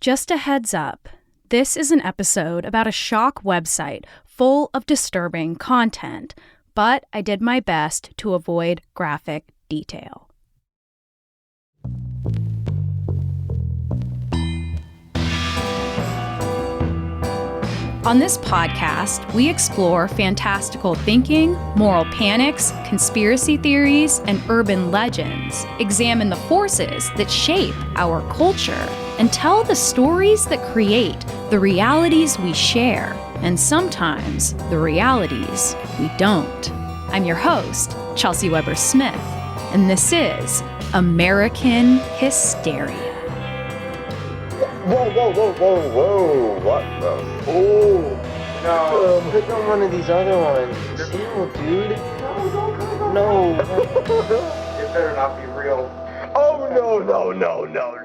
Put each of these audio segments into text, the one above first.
Just a heads up, this is an episode about a shock website full of disturbing content, but I did my best to avoid graphic detail. On this podcast, we explore fantastical thinking, moral panics, conspiracy theories, and urban legends, examine the forces that shape our culture, and tell the stories that create the realities we share, and sometimes the realities we don't. I'm your host, Chelsey Weber-Smith, and this is American Hysteria. Whoa, what the? Oh, no. Put on one of these other ones. Chill, dude. No. It better not be real. Oh, no.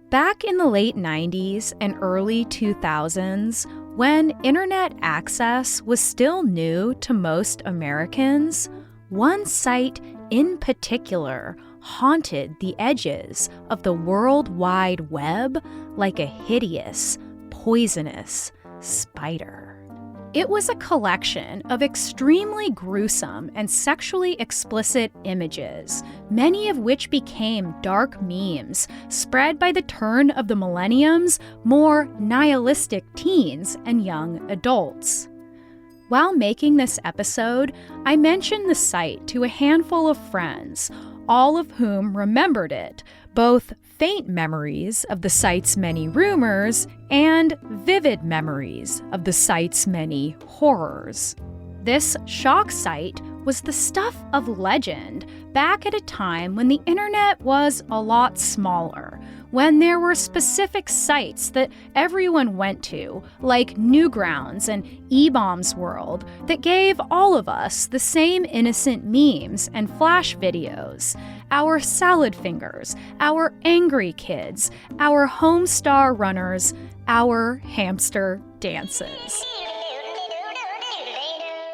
Back in the late 90s and early 2000s, when internet access was still new to most Americans, one site in particular haunted the edges of the World Wide Web like a hideous, poisonous spider. It was a collection of extremely gruesome and sexually explicit images, many of which became dark memes spread by the turn of the millennium's more nihilistic teens and young adults. While making this episode, I mentioned the site to a handful of friends, all of whom remembered it, both faint memories of the site's many rumors and vivid memories of the site's many horrors. This shock site was the stuff of legend back at a time when the internet was a lot smaller, when there were specific sites that everyone went to, like Newgrounds and E-Bombs World, that gave all of us the same innocent memes and flash videos, our salad fingers, our angry kids, our Homestar runners, our hamster dances.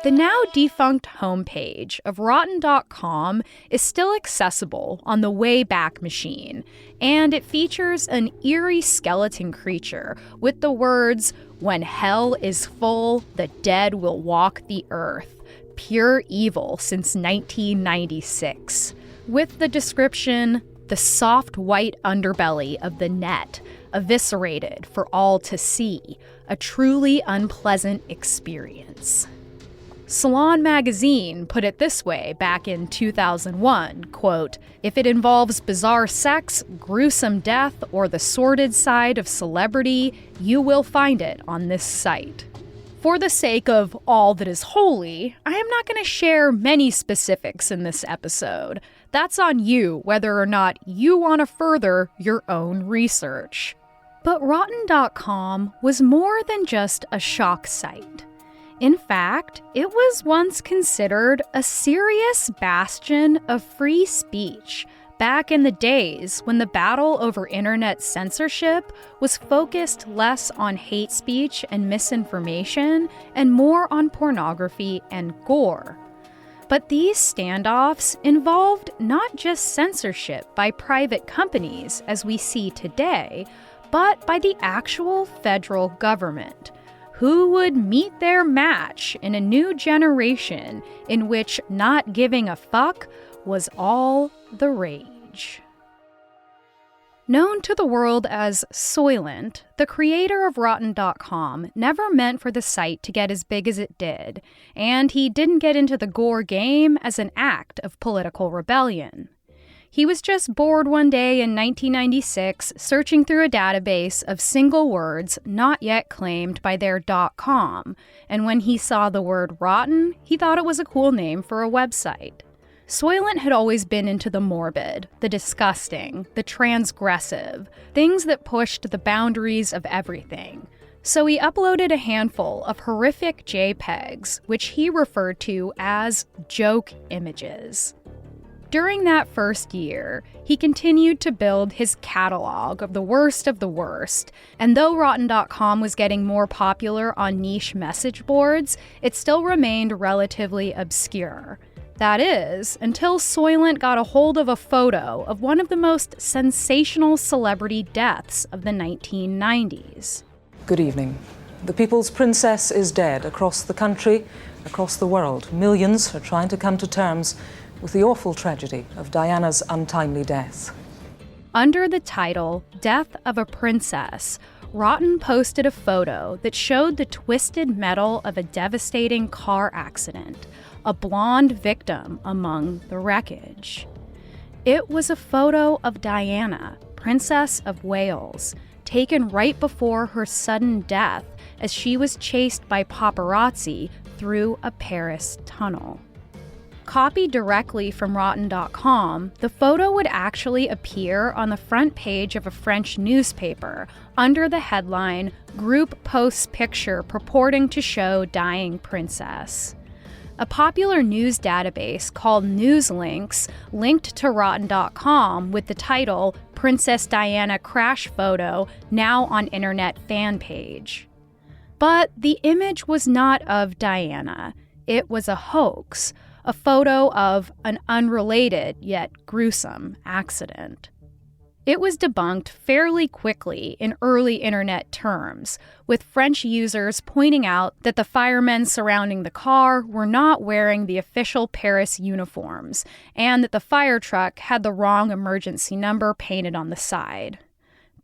The now defunct homepage of Rotten.com is still accessible on the Wayback Machine, and it features an eerie skeleton creature with the words, "When hell is full, the dead will walk the earth. Pure evil since 1996. With the description, "The soft white underbelly of the net, eviscerated for all to see, a truly unpleasant experience." Salon Magazine put it this way back in 2001, quote, "If it involves bizarre sex, gruesome death, or the sordid side of celebrity, you will find it on this site." For the sake of all that is holy, I am not going to share many specifics in this episode. That's on you, whether or not you want to further your own research. But Rotten.com was more than just a shock site. In fact, it was once considered a serious bastion of free speech back in the days when the battle over internet censorship was focused less on hate speech and misinformation and more on pornography and gore. But these standoffs involved not just censorship by private companies, as we see today, but by the actual federal government, who would meet their match in a new generation in which not giving a fuck was all the rage. Known to the world as Soylent, the creator of Rotten.com never meant for the site to get as big as it did, and he didn't get into the gore game as an act of political rebellion. He was just bored one day in 1996, searching through a database of single words not yet claimed by their .com, and when he saw the word rotten, he thought it was a cool name for a website. Soylent had always been into the morbid, the disgusting, the transgressive, things that pushed the boundaries of everything. So he uploaded a handful of horrific JPEGs, which he referred to as joke images. During that first year, he continued to build his catalog of the worst, and though Rotten.com was getting more popular on niche message boards, it still remained relatively obscure. That is, until Soylent got a hold of a photo of one of the most sensational celebrity deaths of the 1990s. Good evening. The People's Princess is dead across the country, across the world. Millions are trying to come to terms with the awful tragedy of Diana's untimely death. Under the title Death of a Princess, Rotten posted a photo that showed the twisted metal of a devastating car accident, a blonde victim among the wreckage. It was a photo of Diana, Princess of Wales, taken right before her sudden death as she was chased by paparazzi through a Paris tunnel. Copied directly from Rotten.com, the photo would actually appear on the front page of a French newspaper under the headline, "Group posts picture purporting to show dying princess." A popular news database called Newslinks linked to Rotten.com with the title, "Princess Diana Crash Photo, now on Internet Fan Page." But the image was not of Diana. It was a hoax, a photo of an unrelated yet gruesome accident. It was debunked fairly quickly in early internet terms, with French users pointing out that the firemen surrounding the car were not wearing the official Paris uniforms, and that the fire truck had the wrong emergency number painted on the side.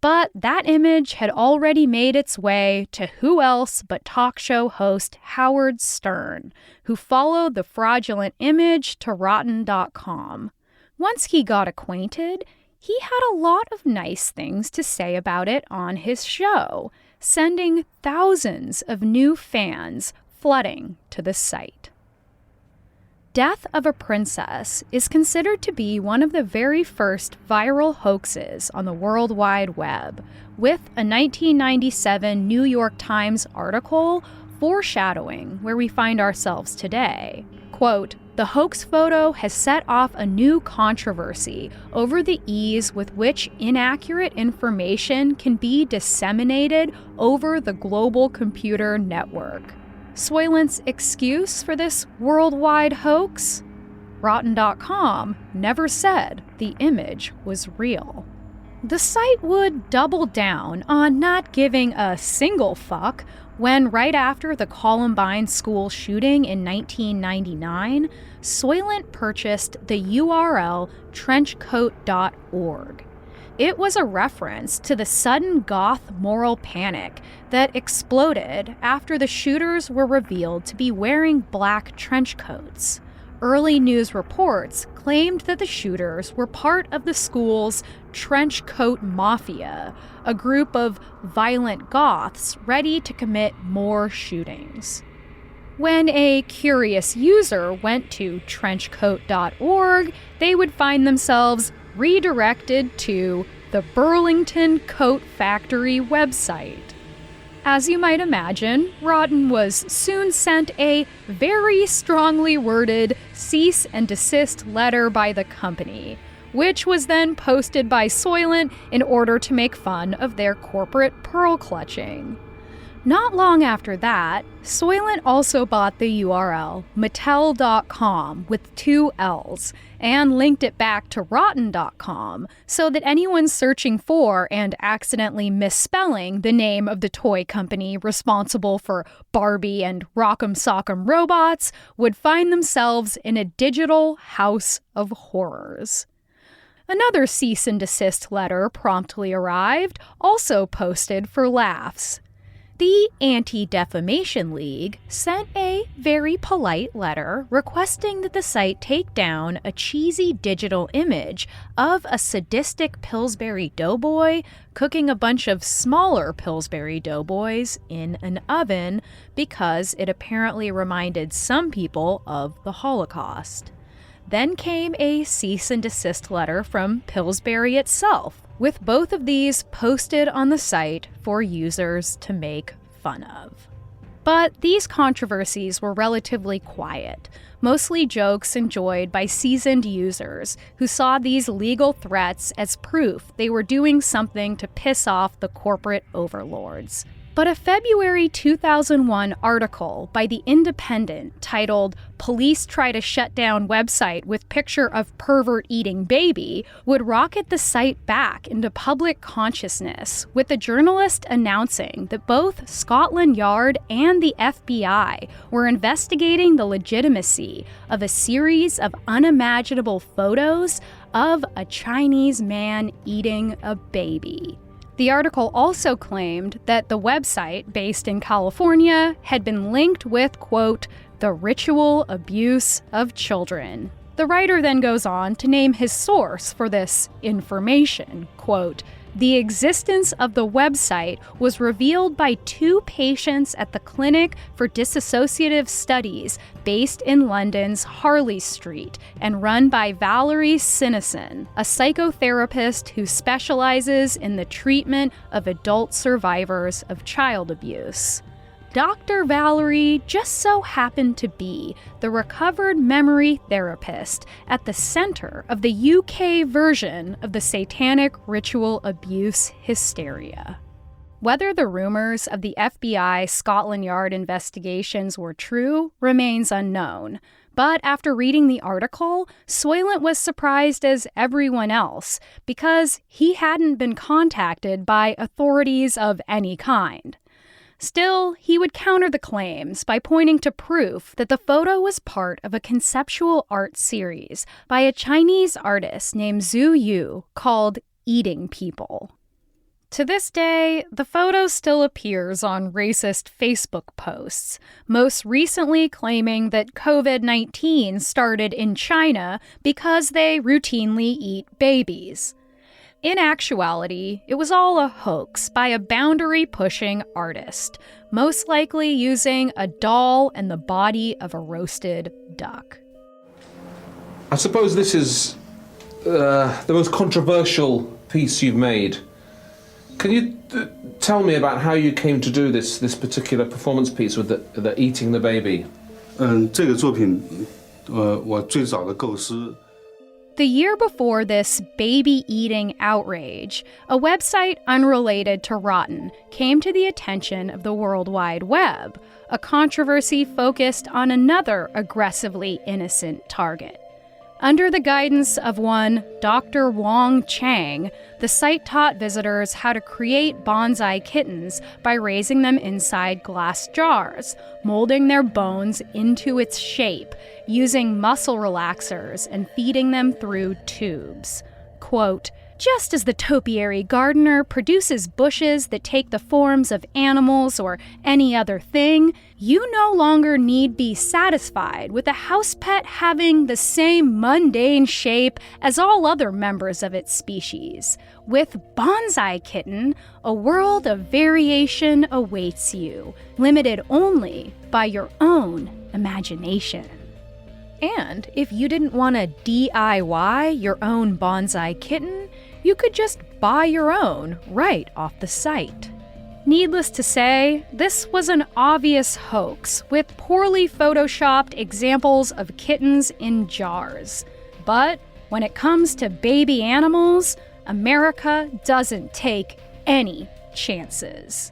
But that image had already made its way to who else but talk show host Howard Stern, who followed the fraudulent image to Rotten.com. Once he got acquainted, he had a lot of nice things to say about it on his show, sending thousands of new fans flooding to the site. Death of a Princess is considered to be one of the very first viral hoaxes on the World Wide Web, with a 1997 New York Times article foreshadowing where we find ourselves today. Quote, "The hoax photo has set off a new controversy over the ease with which inaccurate information can be disseminated over the global computer network. Soylent's excuse for this worldwide hoax? Rotten.com never said the image was real." The site would double down on not giving a single fuck when, right after the Columbine school shooting in 1999, Soylent purchased the URL trenchcoat.org. It was a reference to the sudden goth moral panic that exploded after the shooters were revealed to be wearing black trench coats. Early news reports claimed that the shooters were part of the school's trench coat mafia, a group of violent goths ready to commit more shootings. When a curious user went to trenchcoat.org, they would find themselves redirected to the Burlington Coat Factory website. As you might imagine, Rotten was soon sent a very strongly worded cease and desist letter by the company, which was then posted by Soylent in order to make fun of their corporate pearl clutching. Not long after that, Soylent also bought the URL Mattel.com with 2 L's and linked it back to Rotten.com so that anyone searching for and accidentally misspelling the name of the toy company responsible for Barbie and Rock'em Sock'em robots would find themselves in a digital house of horrors. Another cease and desist letter promptly arrived, also posted for laughs. The Anti-Defamation League sent a very polite letter requesting that the site take down a cheesy digital image of a sadistic Pillsbury Doughboy cooking a bunch of smaller Pillsbury Doughboys in an oven because it apparently reminded some people of the Holocaust. Then came a cease and desist letter from Pillsbury itself, with both of these posted on the site for users to make fun of. But these controversies were relatively quiet, mostly jokes enjoyed by seasoned users who saw these legal threats as proof they were doing something to piss off the corporate overlords. But a February 2001 article by The Independent titled "Police Try to Shut Down Website with Picture of Pervert Eating Baby" would rocket the site back into public consciousness, with the journalist announcing that both Scotland Yard and the FBI were investigating the legitimacy of a series of unimaginable photos of a Chinese man eating a baby. The article also claimed that the website, based in California, had been linked with, quote, "the ritual abuse of children." The writer then goes on to name his source for this information, quote, "The existence of the website was revealed by 2 patients at the Clinic for Dissociative Studies based in London's Harley Street and run by Valerie Sinison, a psychotherapist who specializes in the treatment of adult survivors of child abuse." Dr. Valerie just so happened to be the recovered memory therapist at the center of the UK version of the satanic ritual abuse Hysteria. Whether the rumors of the FBI Scotland Yard investigations were true remains unknown. But after reading the article, Soylent was surprised as everyone else because he hadn't been contacted by authorities of any kind. Still, he would counter the claims by pointing to proof that the photo was part of a conceptual art series by a Chinese artist named Zhu Yu called Eating People. To this day, the photo still appears on racist Facebook posts, most recently claiming that COVID-19 started in China because they routinely eat babies. In actuality, it was all a hoax by a boundary-pushing artist, most likely using a doll and the body of a roasted duck. I suppose this is the most controversial piece you've made. Can you tell me about how you came to do this particular performance piece with the eating the baby? 这个作品，我最早的构思。 The year before this baby-eating outrage, a website unrelated to Rotten came to the attention of the World Wide Web, a controversy focused on another aggressively innocent target. Under the guidance of one Dr. Wong Chang, the site taught visitors how to create bonsai kittens by raising them inside glass jars, molding their bones into its shape, using muscle relaxers, and feeding them through tubes. Quote, "Just as the topiary gardener produces bushes that take the forms of animals or any other thing, you no longer need be satisfied with a house pet having the same mundane shape as all other members of its species. With Bonsai Kitten, a world of variation awaits you, limited only by your own imagination." And if you didn't want to DIY your own bonsai kitten, you could just buy your own right off the site. Needless to say, this was an obvious hoax with poorly photoshopped examples of kittens in jars. But when it comes to baby animals, America doesn't take any chances.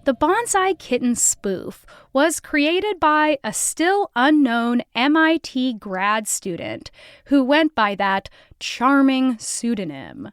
The Bonsai Kitten spoof was created by a still unknown MIT grad student who went by that charming pseudonym.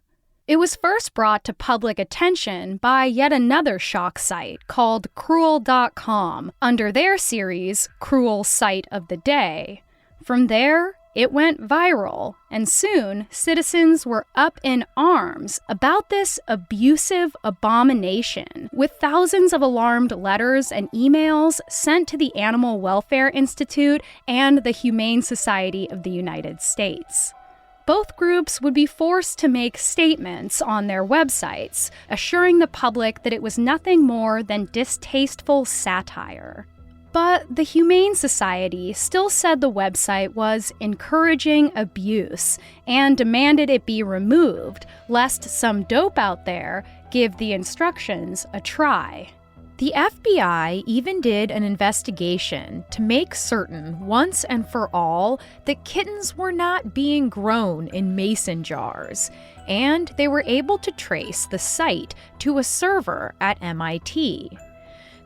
It was first brought to public attention by yet another shock site called Cruel.com under their series Cruel Site of the Day. From there, it went viral, and soon citizens were up in arms about this abusive abomination, with thousands of alarmed letters and emails sent to the Animal Welfare Institute and the Humane Society of the United States. Both groups would be forced to make statements on their websites, assuring the public that it was nothing more than distasteful satire. But the Humane Society still said the website was encouraging abuse and demanded it be removed, lest some dope out there give the instructions a try. The FBI even did an investigation to make certain once and for all that kittens were not being grown in mason jars, and they were able to trace the site to a server at MIT.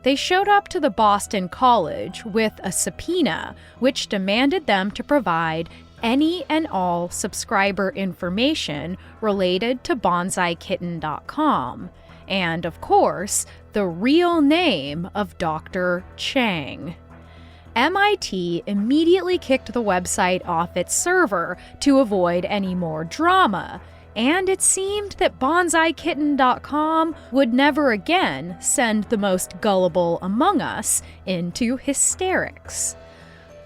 They showed up to the Boston College with a subpoena, which demanded them to provide any and all subscriber information related to bonsaikitten.com, and, of course, the real name of Dr. Chang. MIT immediately kicked the website off its server to avoid any more drama, and it seemed that bonsaikitten.com would never again send the most gullible among us into hysterics.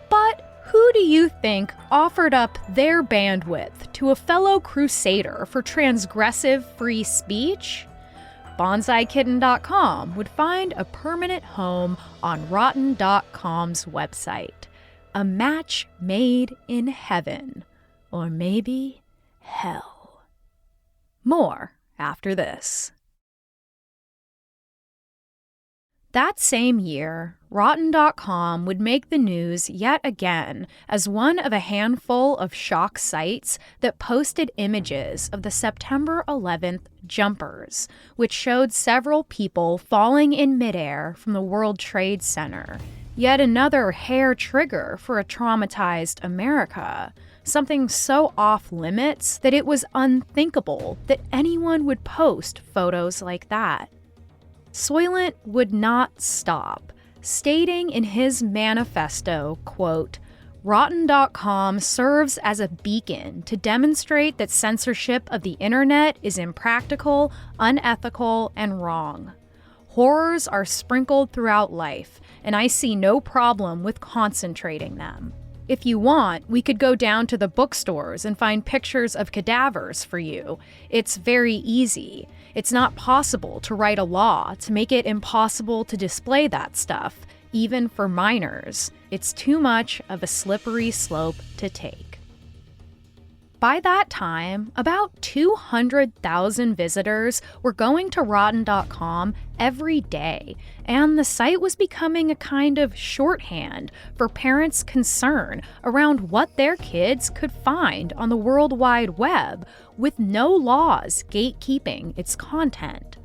But who do you think offered up their bandwidth to a fellow crusader for transgressive free speech? bonsaikitten.com would find a permanent home on Rotten.com's website. A match made in heaven, or maybe hell. More after this. That same year, Rotten.com would make the news yet again as one of a handful of shock sites that posted images of the September 11th jumpers, which showed several people falling in midair from the World Trade Center. Yet another hair trigger for a traumatized America, something so off limits that it was unthinkable that anyone would post photos like that. Soylent would not stop, stating in his manifesto, quote, "Rotten.com serves as a beacon to demonstrate that censorship of the internet is impractical, unethical, and wrong. Horrors are sprinkled throughout life, and I see no problem with concentrating them. If you want, we could go down to the bookstores and find pictures of cadavers for you. It's very easy. It's not possible to write a law to make it impossible to display that stuff, even for minors. It's too much of a slippery slope to take." By that time, about 200,000 visitors were going to Rotten.com every day, and the site was becoming a kind of shorthand for parents' concern around what their kids could find on the World Wide Web, with no laws gatekeeping its content.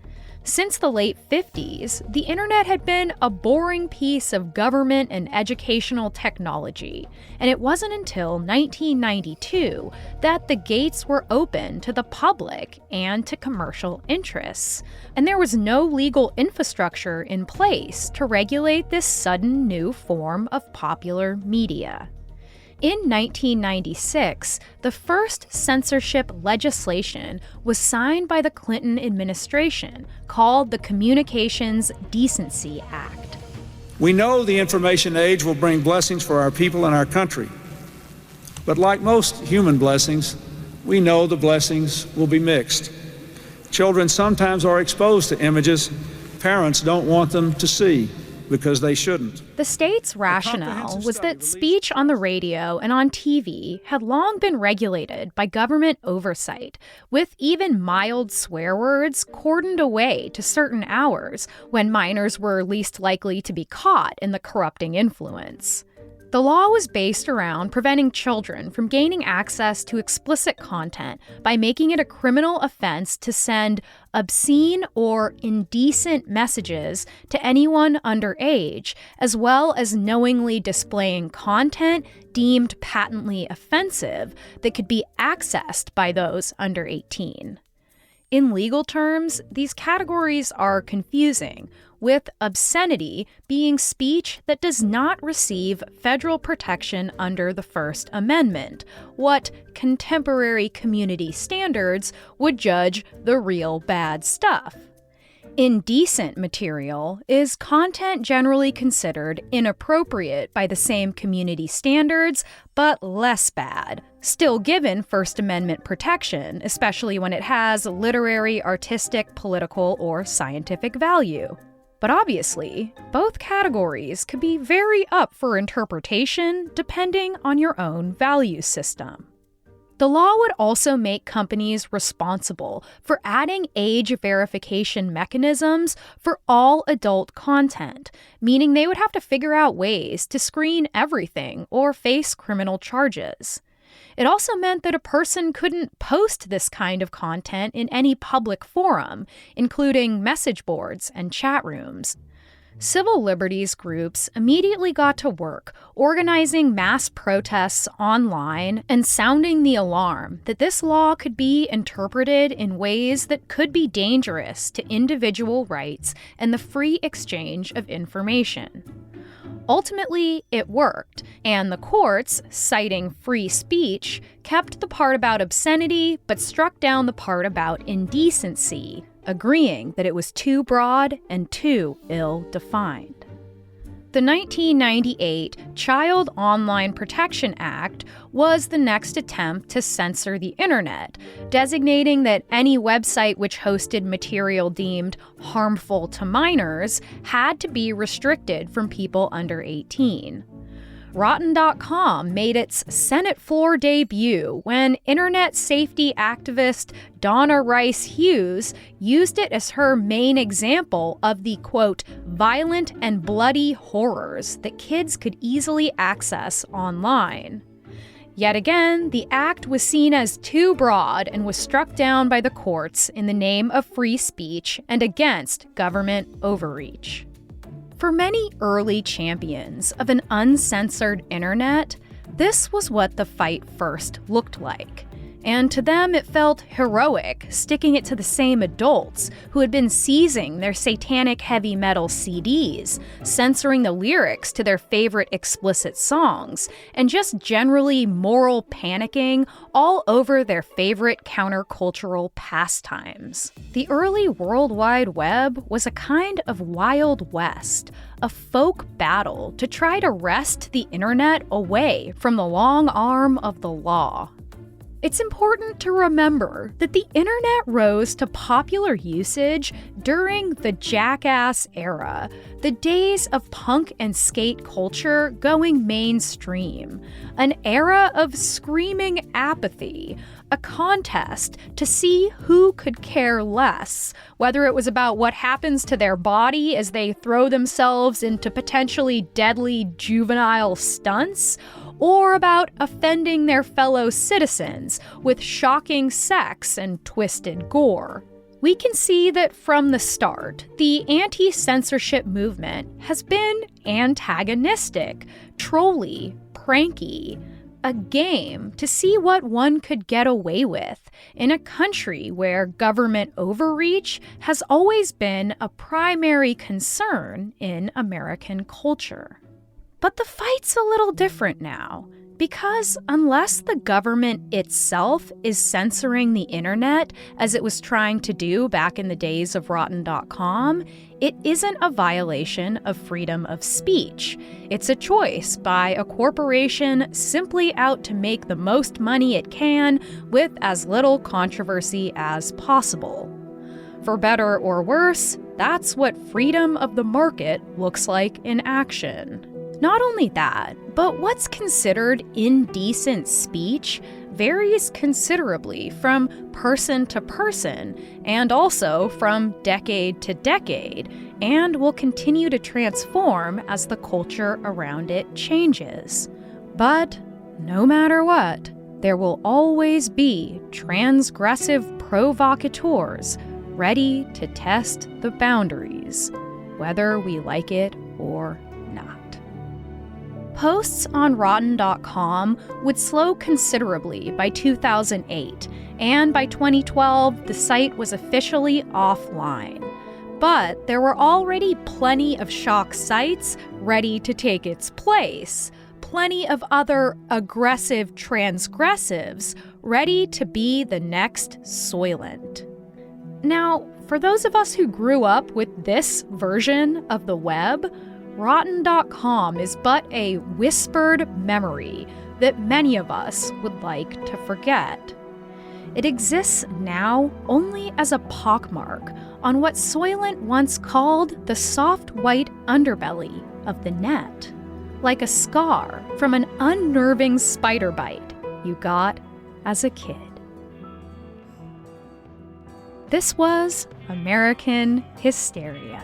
Since the late 50s, the internet had been a boring piece of government and educational technology, and it wasn't until 1992 that the gates were open to the public and to commercial interests, and there was no legal infrastructure in place to regulate this sudden new form of popular media. In 1996, the first censorship legislation was signed by the Clinton administration, called the Communications Decency Act. We know the information age will bring blessings for our people and our country. But like most human blessings, we know the blessings will be mixed. Children sometimes are exposed to images parents don't want them to see, because they shouldn't. The state's rationale was that speech on the radio and on TV had long been regulated by government oversight, with even mild swear words cordoned away to certain hours when minors were least likely to be caught in the corrupting influence. The law was based around preventing children from gaining access to explicit content by making it a criminal offense to send obscene or indecent messages to anyone underage, as well as knowingly displaying content deemed patently offensive that could be accessed by those under 18. In legal terms, these categories are confusing, with obscenity being speech that does not receive federal protection under the First Amendment, what contemporary community standards would judge the real bad stuff. Indecent material is content generally considered inappropriate by the same community standards, but less bad, still given First Amendment protection, especially when it has literary, artistic, political, or scientific value. But obviously, both categories could be very up for interpretation depending on your own value system. The law would also make companies responsible for adding age verification mechanisms for all adult content, meaning they would have to figure out ways to screen everything or face criminal charges. It also meant that a person couldn't post this kind of content in any public forum, including message boards and chat rooms. Civil liberties groups immediately got to work organizing mass protests online and sounding the alarm that this law could be interpreted in ways that could be dangerous to individual rights and the free exchange of information. Ultimately, it worked, and the courts, citing free speech, kept the part about obscenity but struck down the part about indecency, agreeing that it was too broad and too ill-defined. The 1998 Child Online Protection Act was the next attempt to censor the internet, designating that any website which hosted material deemed harmful to minors had to be restricted from people under 18. Rotten.com made its Senate floor debut when internet safety activist Donna Rice Hughes used it as her main example of the, quote, violent and bloody horrors that kids could easily access online. Yet again, the act was seen as too broad and was struck down by the courts in the name of free speech and against government overreach. For many early champions of an uncensored internet, this was what the fight first looked like. And to them, it felt heroic, sticking it to the same adults who had been seizing their satanic heavy metal CDs, censoring the lyrics to their favorite explicit songs, and just generally moral panicking all over their favorite countercultural pastimes. The early World Wide Web was a kind of Wild West, a folk battle to try to wrest the internet away from the long arm of the law. It's important to remember that the internet rose to popular usage during the Jackass era, the days of punk and skate culture going mainstream, an era of screaming apathy, a contest to see who could care less, whether it was about what happens to their body as they throw themselves into potentially deadly juvenile stunts, or about offending their fellow citizens with shocking sex and twisted gore. We can see that from the start, the anti-censorship movement has been antagonistic, trolly, pranky, a game to see what one could get away with in a country where government overreach has always been a primary concern in American culture. But the fight's a little different now, because unless the government itself is censoring the internet, as it was trying to do back in the days of Rotten.com, it isn't a violation of freedom of speech. It's a choice by a corporation simply out to make the most money it can with as little controversy as possible. For better or worse, that's what freedom of the market looks like in action. Not only that, but what's considered indecent speech varies considerably from person to person and also from decade to decade, and will continue to transform as the culture around it changes. But no matter what, there will always be transgressive provocateurs ready to test the boundaries, whether we like it or not. Posts on Rotten.com would slow considerably by 2008, and by 2012, the site was officially offline. But there were already plenty of shock sites ready to take its place, plenty of other aggressive transgressives ready to be the next Soylent. Now, for those of us who grew up with this version of the web, Rotten.com is but a whispered memory that many of us would like to forget. It exists now only as a pockmark on what Soylent once called the soft white underbelly of the net, like a scar from an unnerving spider bite you got as a kid. This was American Hysteria.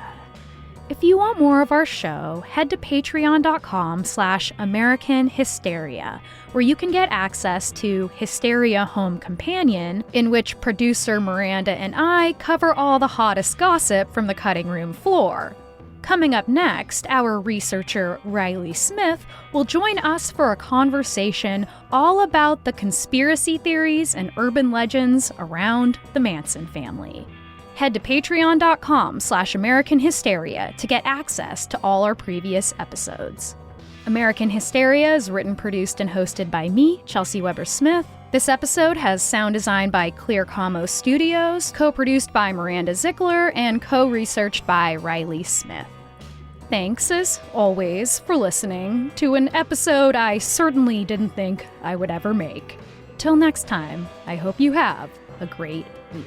If you want more of our show, head to patreon.com/American Hysteria, where you can get access to Hysteria Home Companion, in which producer Miranda and I cover all the hottest gossip from the cutting room floor. Coming up next, our researcher Riley Smith will join us for a conversation all about the conspiracy theories and urban legends around the Manson family. Head to patreon.com/American Hysteria to get access to all our previous episodes. American Hysteria is written, produced, and hosted by me, Chelsey Weber-Smith. This episode has sound design by Clear Como Studios, co-produced by Miranda Zickler, and co-researched by Riley Smith. Thanks, as always, for listening to an episode I certainly didn't think I would ever make. Till next time, I hope you have a great week.